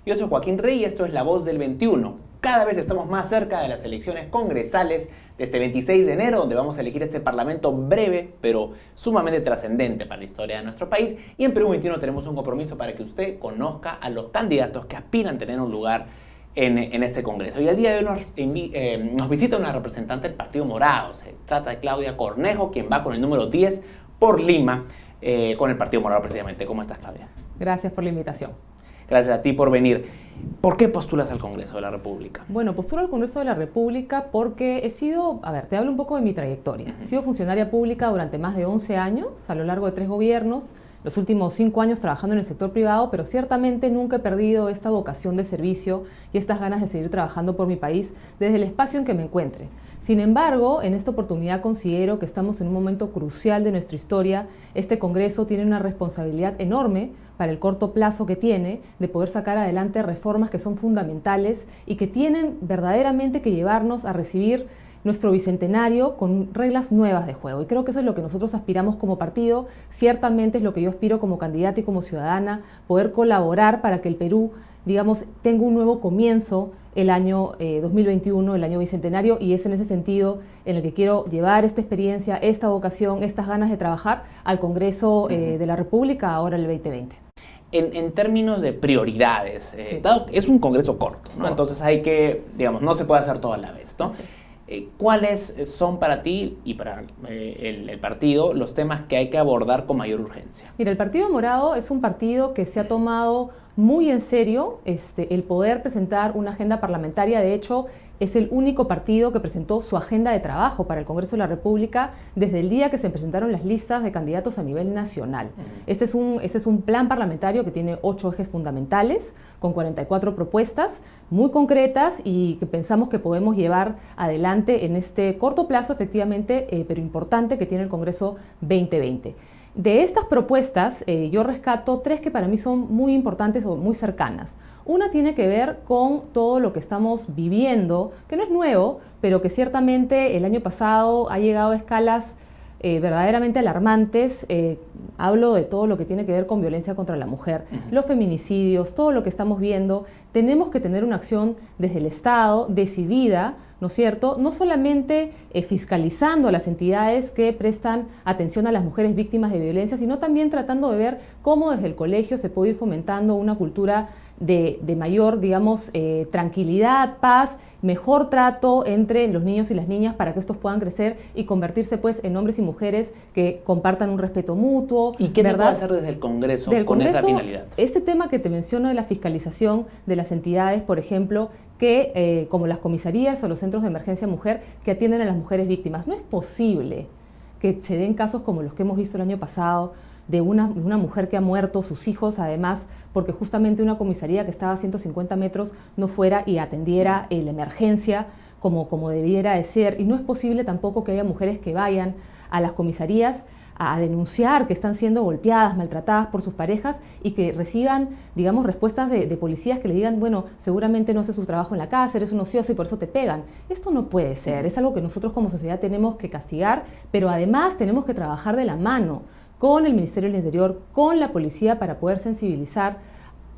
Yo soy Joaquín Rey y esto es La Voz del 21. Cada vez estamos más cerca de las elecciones congresales de este 26 de enero, donde vamos a elegir este parlamento breve, pero sumamente trascendente para la historia de nuestro país. Y en Perú 21 tenemos un compromiso para que usted conozca a los candidatos que aspiran a tener un lugar en este congreso. Y al día de hoy nos visita una representante del Partido Morado. Se trata de Claudia Cornejo, quien va con el número 10 por Lima, con el Partido Morado precisamente. ¿Cómo estás, Claudia? Gracias por la invitación. Gracias a ti por venir. ¿Por qué postulas al Congreso de la República? Bueno, postulo al Congreso de la República porque he sido, te hablo un poco de mi trayectoria. He sido funcionaria pública durante más de 11 años, a lo largo de 3 gobiernos, los últimos 5 años trabajando en el sector privado, pero ciertamente nunca he perdido esta vocación de servicio y estas ganas de seguir trabajando por mi país desde el espacio en que me encuentre. Sin embargo, en esta oportunidad considero que estamos en un momento crucial de nuestra historia. Este Congreso tiene una responsabilidad enorme para el corto plazo que tiene de poder sacar adelante reformas que son fundamentales y que tienen verdaderamente que llevarnos a recibir nuestro bicentenario con reglas nuevas de juego. Y creo que eso es lo que nosotros aspiramos como partido, ciertamente es lo que yo aspiro como candidata y como ciudadana, poder colaborar para que el Perú, tenga un nuevo comienzo el año 2021, el año bicentenario, y es en ese sentido en el que quiero llevar esta experiencia, esta vocación, estas ganas de trabajar al Congreso de la República ahora el 2020. En términos de prioridades, Sí. dado que es un Congreso corto, ¿no? No. Entonces hay que, no se puede hacer todo a la vez, ¿no? Sí. ¿Cuáles son para ti y para el partido los temas que hay que abordar con mayor urgencia? Mira, el Partido Morado es un partido que se ha tomado muy en serio el poder presentar una agenda parlamentaria. De hecho, es el único partido que presentó su agenda de trabajo para el Congreso de la República desde el día que se presentaron las listas de candidatos a nivel nacional. Este es un plan parlamentario que tiene 8 ejes fundamentales, con 44 propuestas muy concretas y que pensamos que podemos llevar adelante en este corto plazo, efectivamente, pero importante, que tiene el Congreso 2020. De estas propuestas, yo rescato 3 que para mí son muy importantes o muy cercanas. Una tiene que ver con todo lo que estamos viviendo, que no es nuevo, pero que ciertamente el año pasado ha llegado a escalas verdaderamente alarmantes. Hablo de todo lo que tiene que ver con violencia contra la mujer, los feminicidios, todo lo que estamos viendo. Tenemos que tener una acción desde el Estado decidida, ¿no es cierto? No solamente fiscalizando a las entidades que prestan atención a las mujeres víctimas de violencia, sino también tratando de ver cómo desde el colegio se puede ir fomentando una cultura de mayor, tranquilidad, paz, mejor trato entre los niños y las niñas para que estos puedan crecer y convertirse pues en hombres y mujeres que compartan un respeto mutuo. ¿Y qué ¿verdad? se puede hacer desde el Congreso con esa finalidad? Este tema que te menciono de la fiscalización de las entidades, por ejemplo, que como las comisarías o los centros de emergencia mujer que atienden a las mujeres víctimas. No es posible que se den casos como los que hemos visto el año pasado, de una mujer que ha muerto, sus hijos además, porque justamente una comisaría que estaba a 150 metros no fuera y atendiera la emergencia como debiera de ser. Y no es posible tampoco que haya mujeres que vayan a las comisarías a denunciar que están siendo golpeadas, maltratadas por sus parejas y que reciban, respuestas de policías que le digan, bueno, seguramente no hace su trabajo en la casa, eres un ocioso y por eso te pegan. Esto no puede ser, es algo que nosotros como sociedad tenemos que castigar, pero además tenemos que trabajar de la mano con el Ministerio del Interior, con la policía, para poder sensibilizar,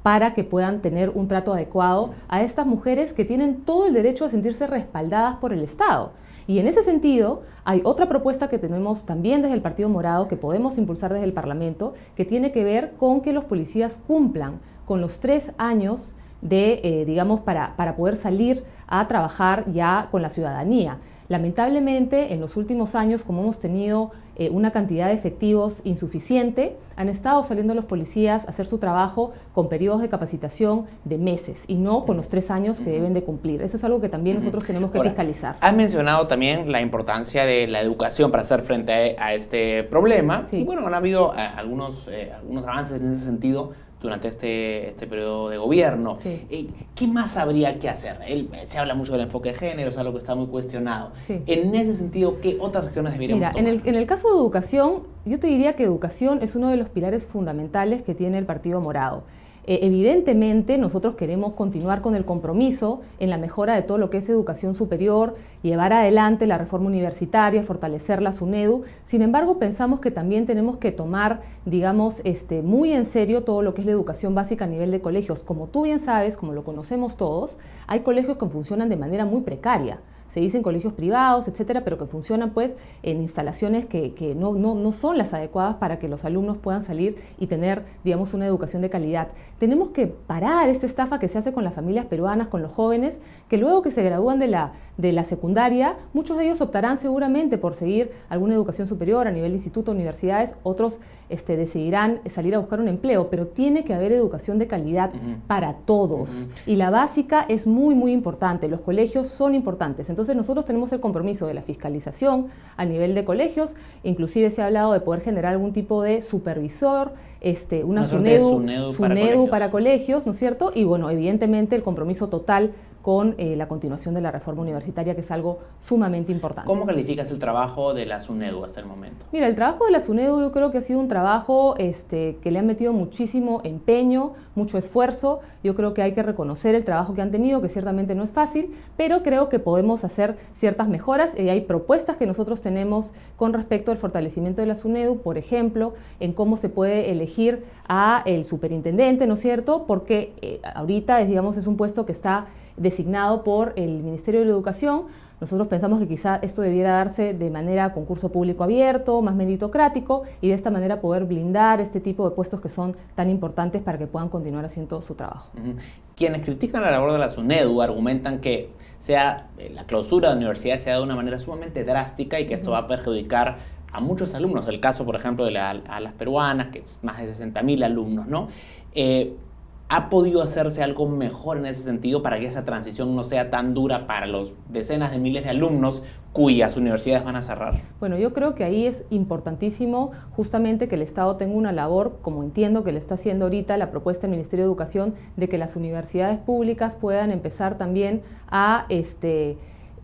para que puedan tener un trato adecuado a estas mujeres que tienen todo el derecho a sentirse respaldadas por el Estado. Y en ese sentido, hay otra propuesta que tenemos también desde el Partido Morado, que podemos impulsar desde el Parlamento, que tiene que ver con que los policías cumplan con los 3 años para poder salir a trabajar ya con la ciudadanía. Lamentablemente, en los últimos años, como hemos tenido una cantidad de efectivos insuficiente, han estado saliendo los policías a hacer su trabajo con periodos de capacitación de meses y no con los 3 años que deben de cumplir. Eso es algo que también nosotros tenemos que fiscalizar. Has mencionado también la importancia de la educación para hacer frente a este problema. Sí. Y bueno, han habido algunos avances en ese sentido durante este periodo de gobierno. Sí. ¿Qué más habría que hacer? Se habla mucho del enfoque de género, es algo que está muy cuestionado. Sí. En ese sentido, ¿qué otras acciones deberíamos tomar? En el caso de educación, yo te diría que educación es uno de los pilares fundamentales que tiene el Partido Morado. Evidentemente nosotros queremos continuar con el compromiso en la mejora de todo lo que es educación superior, llevar adelante la reforma universitaria, fortalecer la SUNEDU. Sin embargo, pensamos que también tenemos que tomar, digamos, muy en serio todo lo que es la educación básica a nivel de colegios. Como tú bien sabes, como lo conocemos todos, hay colegios que funcionan de manera muy precaria. Se dicen colegios privados, etcétera, pero que funcionan pues en instalaciones que no son las adecuadas para que los alumnos puedan salir y tener, digamos, una educación de calidad. Tenemos que parar esta estafa que se hace con las familias peruanas, con los jóvenes, que luego que se gradúan de la secundaria, muchos de ellos optarán seguramente por seguir alguna educación superior a nivel de instituto, universidades, otros decidirán salir a buscar un empleo, pero tiene que haber educación de calidad para todos. Y la básica es muy, muy importante, los colegios son importantes. Entonces nosotros tenemos el compromiso de la fiscalización a nivel de colegios, inclusive se ha hablado de poder generar algún tipo de supervisor, una SUNEDU para colegios, ¿no es cierto? Y bueno, evidentemente el compromiso total con la continuación de la reforma universitaria, que es algo sumamente importante. ¿Cómo calificas el trabajo de la SUNEDU hasta el momento? Mira, el trabajo de la SUNEDU yo creo que ha sido un trabajo que le han metido muchísimo empeño, mucho esfuerzo. Yo creo que hay que reconocer el trabajo que han tenido, que ciertamente no es fácil, pero creo que podemos hacer ciertas mejoras. Hay propuestas que nosotros tenemos con respecto al fortalecimiento de la SUNEDU, por ejemplo, en cómo se puede elegir a el superintendente, ¿no es cierto? Porque ahorita, digamos, es un puesto que está designado por el Ministerio de la Educación. Nosotros pensamos que quizá esto debiera darse de manera concurso público abierto, más meritocrático, y de esta manera poder blindar este tipo de puestos que son tan importantes para que puedan continuar haciendo su trabajo. Quienes critican la labor de la SUNEDU argumentan que la clausura de la universidad se ha dado de una manera sumamente drástica y que esto va a perjudicar a muchos alumnos. El caso, por ejemplo, de a las peruanas, que es más de 60.000 alumnos, ¿no? ¿Ha podido hacerse algo mejor en ese sentido para que esa transición no sea tan dura para los decenas de miles de alumnos cuyas universidades van a cerrar? Bueno, yo creo que ahí es importantísimo justamente que el Estado tenga una labor, como entiendo que lo está haciendo ahorita la propuesta del Ministerio de Educación, de que las universidades públicas puedan empezar también a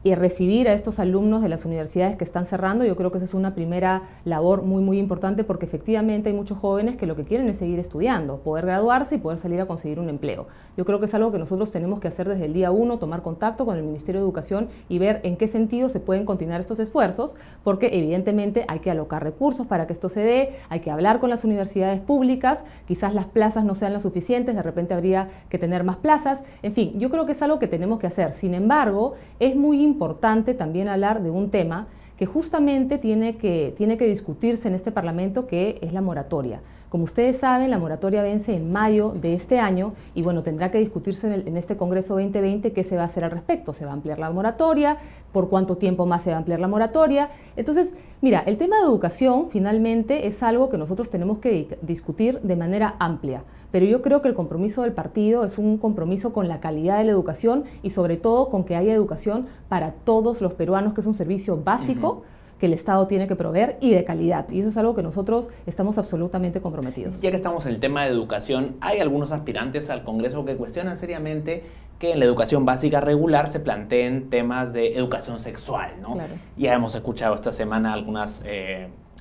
y recibir a estos alumnos de las universidades que están cerrando. Yo creo que esa es una primera labor muy, muy importante, porque efectivamente hay muchos jóvenes que lo que quieren es seguir estudiando, poder graduarse y poder salir a conseguir un empleo. Yo creo que es algo que nosotros tenemos que hacer desde el día 1, tomar contacto con el Ministerio de Educación y ver en qué sentido se pueden continuar estos esfuerzos, porque evidentemente hay que alocar recursos para que esto se dé, hay que hablar con las universidades públicas, quizás las plazas no sean las suficientes, de repente habría que tener más plazas, en fin, yo creo que es algo que tenemos que hacer. Sin embargo, es muy importante también hablar de un tema que justamente tiene que discutirse en este Parlamento, que es la moratoria. Como ustedes saben, la moratoria vence en mayo de este año y bueno, tendrá que discutirse en este Congreso 2020 qué se va a hacer al respecto. ¿Se va a ampliar la moratoria? ¿Por cuánto tiempo más se va a ampliar la moratoria? Entonces, mira, el tema de educación finalmente es algo que nosotros tenemos que discutir de manera amplia. Pero yo creo que el compromiso del partido es un compromiso con la calidad de la educación y sobre todo con que haya educación para todos los peruanos, que es un servicio básico que el Estado tiene que proveer y de calidad. Y eso es algo que nosotros estamos absolutamente comprometidos. Ya que estamos en el tema de educación, hay algunos aspirantes al Congreso que cuestionan seriamente que en la educación básica regular se planteen temas de educación sexual, ¿no? Claro. Ya hemos escuchado esta semana algunas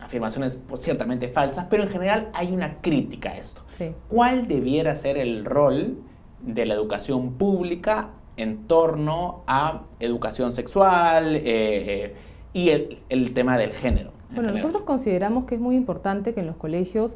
afirmaciones pues, ciertamente falsas, pero en general hay una crítica a esto. Sí. ¿Cuál debiera ser el rol de la educación pública en torno a educación sexual y el tema del género? Bueno, nosotros consideramos que es muy importante que en los colegios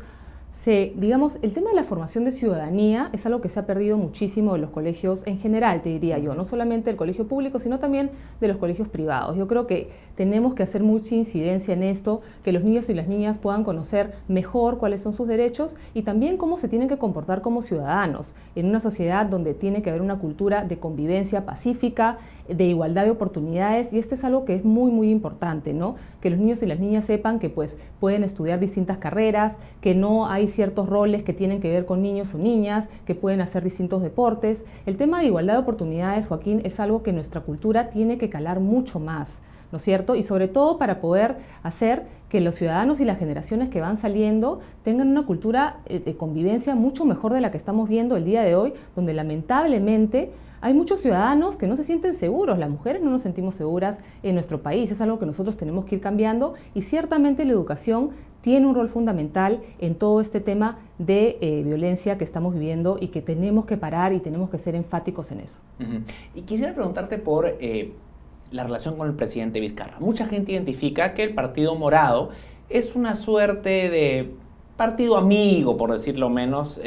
digamos, el tema de la formación de ciudadanía es algo que se ha perdido muchísimo de los colegios en general, te diría yo, no solamente del colegio público, sino también de los colegios privados. Yo creo que tenemos que hacer mucha incidencia en esto, que los niños y las niñas puedan conocer mejor cuáles son sus derechos y también cómo se tienen que comportar como ciudadanos en una sociedad donde tiene que haber una cultura de convivencia pacífica, de igualdad de oportunidades, y esto es algo que es muy, muy importante, ¿no? Que los niños y las niñas sepan que pues pueden estudiar distintas carreras, que no hay ciertos roles que tienen que ver con niños o niñas, que pueden hacer distintos deportes. El tema de igualdad de oportunidades, Joaquín, es algo que nuestra cultura tiene que calar mucho más, ¿no es cierto? Y sobre todo para poder hacer que los ciudadanos y las generaciones que van saliendo tengan una cultura de convivencia mucho mejor de la que estamos viendo el día de hoy, donde lamentablemente hay muchos ciudadanos que no se sienten seguros. Las mujeres no nos sentimos seguras en nuestro país. Es algo que nosotros tenemos que ir cambiando y ciertamente la educación tiene un rol fundamental en todo este tema de violencia que estamos viviendo y que tenemos que parar y tenemos que ser enfáticos en eso. Y quisiera preguntarte por la relación con el presidente Vizcarra. Mucha gente identifica que el Partido Morado es una suerte de partido amigo, por decirlo menos,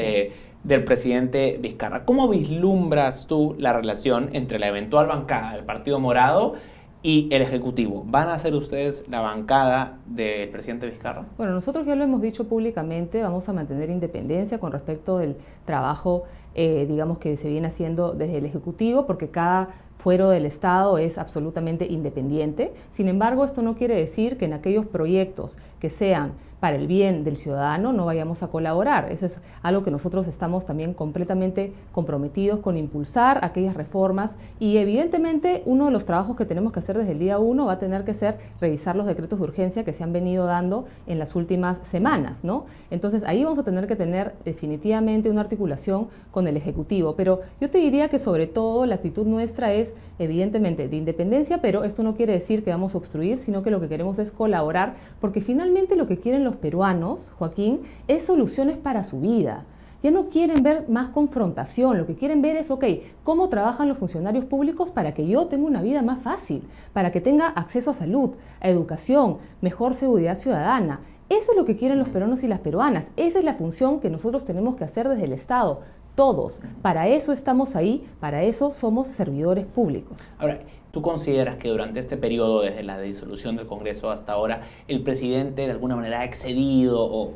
del presidente Vizcarra. ¿Cómo vislumbras tú la relación entre la eventual bancada del Partido Morado y el Ejecutivo? ¿Van a ser ustedes la bancada del presidente Vizcarra? Bueno, nosotros ya lo hemos dicho públicamente, vamos a mantener independencia con respecto del trabajo, digamos, que se viene haciendo desde el Ejecutivo, porque cada fuero del Estado es absolutamente independiente. Sin embargo, esto no quiere decir que en aquellos proyectos que sean para el bien del ciudadano no vayamos a colaborar. Eso es algo que nosotros estamos también completamente comprometidos con impulsar aquellas reformas y evidentemente uno de los trabajos que tenemos que hacer desde el día 1 va a tener que ser revisar los decretos de urgencia que se han venido dando en las últimas semanas, ¿no? Entonces ahí vamos a tener que tener definitivamente una articulación con el Ejecutivo, pero yo te diría que sobre todo la actitud nuestra es evidentemente de independencia, pero esto no quiere decir que vamos a obstruir, sino que lo que queremos es colaborar, porque finalmente lo que quieren los peruanos, Joaquín, es soluciones para su vida. Ya no quieren ver más confrontación, lo que quieren ver es, ok, ¿cómo trabajan los funcionarios públicos para que yo tenga una vida más fácil? Para que tenga acceso a salud, a educación, mejor seguridad ciudadana. Eso es lo que quieren los peruanos y las peruanas. Esa es la función que nosotros tenemos que hacer desde el Estado. Todos. Para eso estamos ahí, para eso somos servidores públicos. Ahora, ¿tú consideras que durante este periodo, desde la disolución del Congreso hasta ahora, el presidente de alguna manera ha excedido o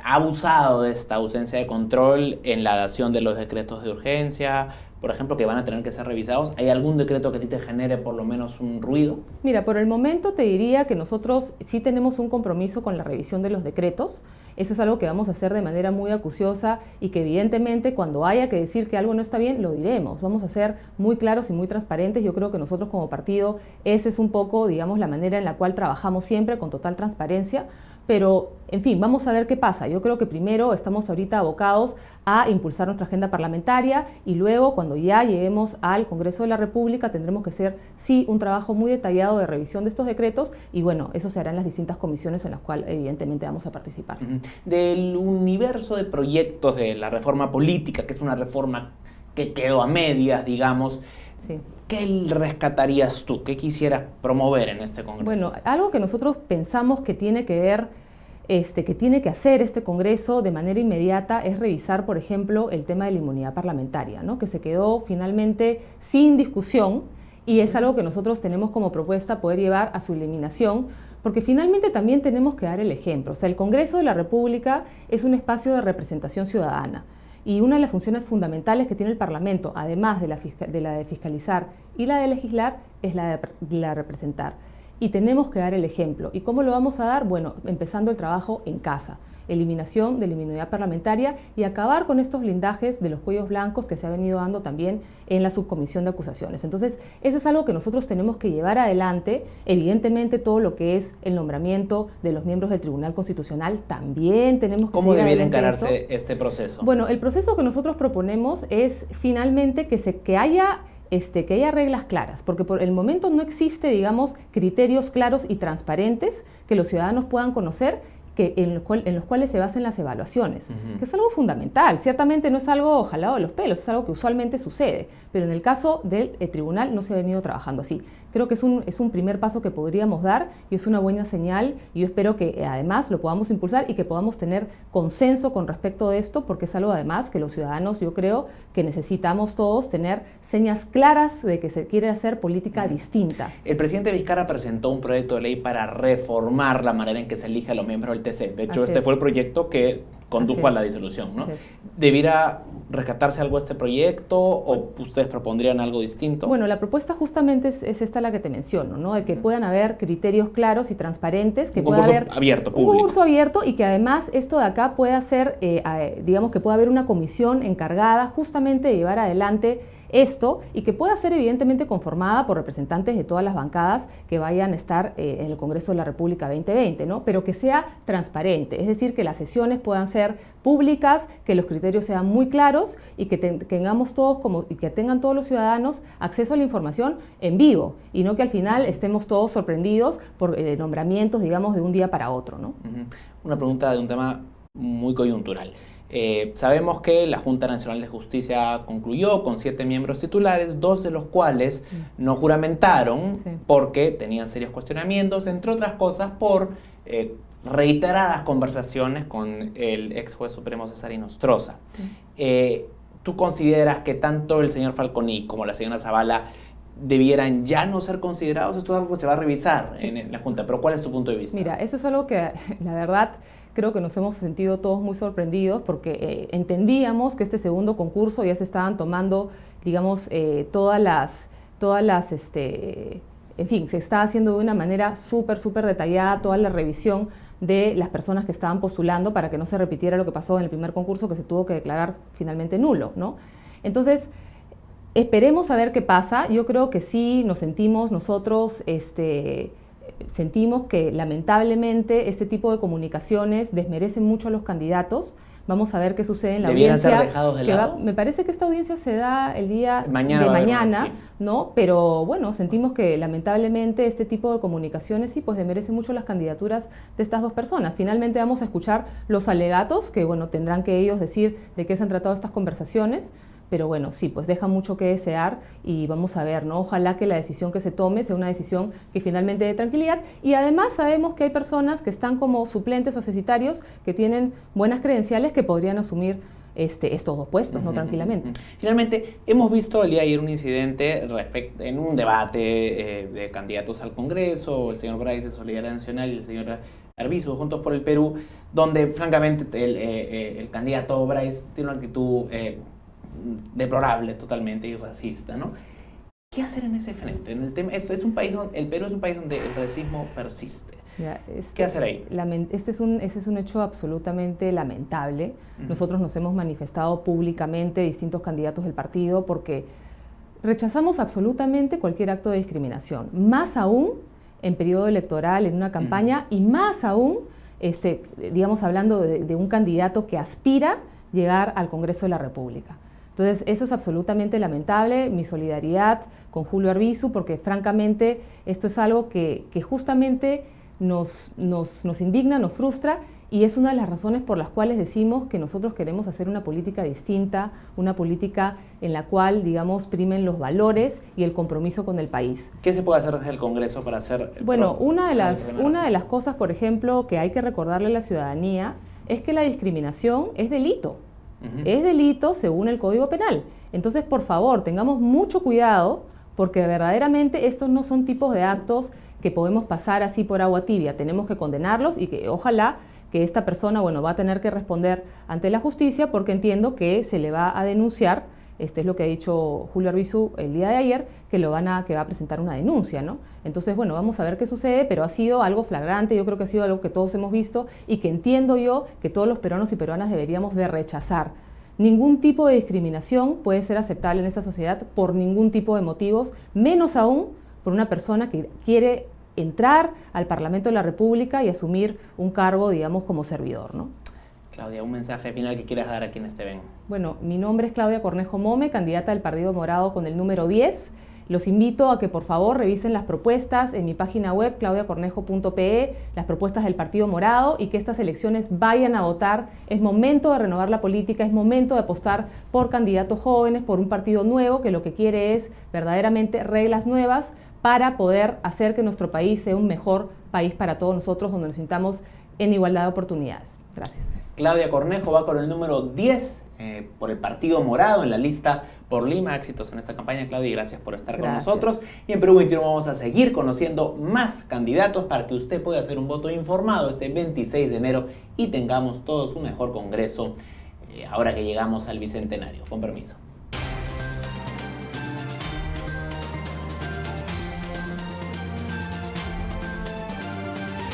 ha abusado de esta ausencia de control en la dación de los decretos de urgencia, por ejemplo, que van a tener que ser revisados? ¿Hay algún decreto que a ti te genere por lo menos un ruido? Mira, por el momento te diría que nosotros sí tenemos un compromiso con la revisión de los decretos. Eso es algo que vamos a hacer de manera muy acuciosa y que evidentemente cuando haya que decir que algo no está bien, lo diremos. Vamos a ser muy claros y muy transparentes. Yo creo que nosotros como partido, esa es un poco, digamos, la manera en la cual trabajamos siempre con total transparencia. Pero, en fin, vamos a ver qué pasa. Yo creo que primero estamos ahorita abocados a impulsar nuestra agenda parlamentaria y luego, cuando ya lleguemos al Congreso de la República, tendremos que hacer, sí, un trabajo muy detallado de revisión de estos decretos y, bueno, eso se hará en las distintas comisiones en las cuales, evidentemente, vamos a participar. Del universo de proyectos de la reforma política, que es una reforma que quedó a medias, digamos, sí. ¿Qué rescatarías tú? ¿Qué quisieras promover en este Congreso? Bueno, algo que nosotros pensamos que tiene que ver, que tiene que hacer este Congreso de manera inmediata es revisar, por ejemplo, el tema de la inmunidad parlamentaria, ¿no? Que se quedó finalmente sin discusión y es algo que nosotros tenemos como propuesta poder llevar a su eliminación, porque finalmente también tenemos que dar el ejemplo. O sea, el Congreso de la República es un espacio de representación ciudadana. Y una de las funciones fundamentales que tiene el Parlamento, además de la de fiscalizar y la de legislar, es la de representar. Y tenemos que dar el ejemplo. ¿Y cómo lo vamos a dar? Bueno, empezando el trabajo en casa. Eliminación de la inmunidad parlamentaria y acabar con estos blindajes de los cuellos blancos que se ha venido dando también en la subcomisión de acusaciones. Entonces, eso es algo que nosotros tenemos que llevar adelante. Evidentemente, todo lo que es el nombramiento de los miembros del Tribunal Constitucional también tenemos que ¿Cómo debiera encararse este proceso? Bueno, el proceso que nosotros proponemos es finalmente que haya reglas claras, porque por el momento no existe, digamos, criterios claros y transparentes que los ciudadanos puedan conocer en los cuales se basen las evaluaciones, que es algo fundamental. Ciertamente no es algo jalado de los pelos, es algo que usualmente sucede, pero en el caso del tribunal no se ha venido trabajando así. Creo que es un primer paso que podríamos dar y es una buena señal y yo espero que además lo podamos impulsar y que podamos tener consenso con respecto de esto, porque es algo además que los ciudadanos, yo creo que necesitamos todos tener señas claras de que se quiere hacer política distinta. El presidente Vizcarra presentó un proyecto de ley para reformar la manera en que se elige a los miembros del TC. De hecho, este fue el proyecto que condujo a la disolución, ¿no? ¿Debiera rescatarse algo de este proyecto o ustedes propondrían algo distinto? Bueno, la propuesta justamente es esta la que te menciono, ¿no? De que puedan haber criterios claros y transparentes, que pueda haber abierto, público. Un concurso abierto y que además esto de acá pueda ser, digamos que pueda haber una comisión encargada justamente de llevar adelante esto y que pueda ser evidentemente conformada por representantes de todas las bancadas que vayan a estar en el Congreso de la República 2020, ¿no? Pero que sea transparente, es decir, que las sesiones puedan ser públicas, que los criterios sean muy claros y que tengamos todos y que tengan todos los ciudadanos acceso a la información en vivo y no que al final estemos todos sorprendidos por nombramientos, digamos, de un día para otro, ¿no? Una pregunta de un tema muy coyuntural. Sabemos que la Junta Nacional de Justicia concluyó con 7 miembros titulares, 2 de los cuales no juramentaron porque tenían serios cuestionamientos, entre otras cosas por reiteradas conversaciones con el ex juez supremo César Inostroza. ¿Tú consideras que tanto el señor Falconi como la señora Zavala debieran ya no ser considerados? Esto es algo que se va a revisar en la Junta, pero ¿cuál es tu punto de vista? Mira, eso es algo que la verdad creo que nos hemos sentido todos muy sorprendidos porque entendíamos que este segundo concurso ya se estaban tomando, digamos, en fin, se estaba haciendo de una manera súper detallada toda la revisión de las personas que estaban postulando para que no se repitiera lo que pasó en el primer concurso que se tuvo que declarar finalmente nulo, ¿no? Entonces, esperemos a ver qué pasa. Yo creo que sí nos sentimos nosotros, sentimos que lamentablemente este tipo de comunicaciones desmerecen mucho a los candidatos. Vamos a ver qué sucede en la ¿Debieran audiencia. ser dejados de lado? Me parece que esta audiencia se da el día de mañana, sí, ¿no? Pero bueno, sentimos que lamentablemente este tipo de comunicaciones sí, pues desmerecen mucho las candidaturas de estas dos personas. Finalmente vamos a escuchar los alegatos, que bueno, tendrán que ellos decir de qué se han tratado estas conversaciones. Pero bueno, sí, pues deja mucho que desear y vamos a ver, ¿no? Ojalá que la decisión que se tome sea una decisión que finalmente dé tranquilidad. Y además sabemos que hay personas que están como suplentes o cesitarios que tienen buenas credenciales que podrían asumir estos dos puestos, ¿no? Tranquilamente. Finalmente, hemos visto el día de ayer un incidente en un debate de candidatos al Congreso, el señor Bryce de Solidaridad Nacional y el señor Arbizu de Juntos por el Perú, donde francamente el candidato Bryce tiene una actitud deplorable totalmente y racista, ¿no? ¿Qué hacer en ese frente? En el tema, el Perú es un país donde el racismo persiste. Ya, ¿Qué hacer ahí? Ese es un hecho absolutamente lamentable. Nosotros nos hemos manifestado públicamente, distintos candidatos del partido, porque rechazamos absolutamente cualquier acto de discriminación, más aún en periodo electoral, en una campaña, y más aún, digamos, hablando de un candidato que aspira llegar al Congreso de la República. Entonces, eso es absolutamente lamentable. Mi solidaridad con Julio Arbizu, porque francamente esto es algo que justamente nos indigna, nos frustra, y es una de las razones por las cuales decimos que nosotros queremos hacer una política distinta, una política en la cual, digamos, primen los valores y el compromiso con el país. ¿Qué se puede hacer desde el Congreso para hacer? Bueno, una de las cosas, por ejemplo, que hay que recordarle a la ciudadanía es que la discriminación es delito. Es delito según el Código Penal. Entonces, por favor, tengamos mucho cuidado porque verdaderamente estos no son tipos de actos que podemos pasar así por agua tibia. Tenemos que condenarlos y que ojalá que esta persona, bueno, va a tener que responder ante la justicia porque entiendo que se le va a denunciar, es lo que ha dicho Julio Arbizu el día de ayer, que va a presentar una denuncia, ¿no? Entonces, bueno, vamos a ver qué sucede, pero ha sido algo flagrante, yo creo que ha sido algo que todos hemos visto y que entiendo yo que todos los peruanos y peruanas deberíamos de rechazar. Ningún tipo de discriminación puede ser aceptable en esta sociedad por ningún tipo de motivos, menos aún por una persona que quiere entrar al Parlamento de la República y asumir un cargo, digamos, como servidor, ¿no? Claudia, un mensaje final que quieras dar a quienes te ven. Bueno, mi nombre es Claudia Cornejo Mome, candidata del Partido Morado con el número 10. Los invito a que por favor revisen las propuestas en mi página web claudiacornejo.pe, las propuestas del Partido Morado, y que estas elecciones vayan a votar. Es momento de renovar la política, es momento de apostar por candidatos jóvenes, por un partido nuevo que lo que quiere es verdaderamente reglas nuevas para poder hacer que nuestro país sea un mejor país para todos nosotros, donde nos sintamos en igualdad de oportunidades. Gracias. Claudia Cornejo va con el número 10 por el Partido Morado en la lista por Lima. Éxitos en esta campaña, Claudia, y gracias por estar con nosotros. Y en Perú 21 vamos a seguir conociendo más candidatos para que usted pueda hacer un voto informado este 26 de enero y tengamos todos un mejor Congreso ahora que llegamos al Bicentenario. Con permiso.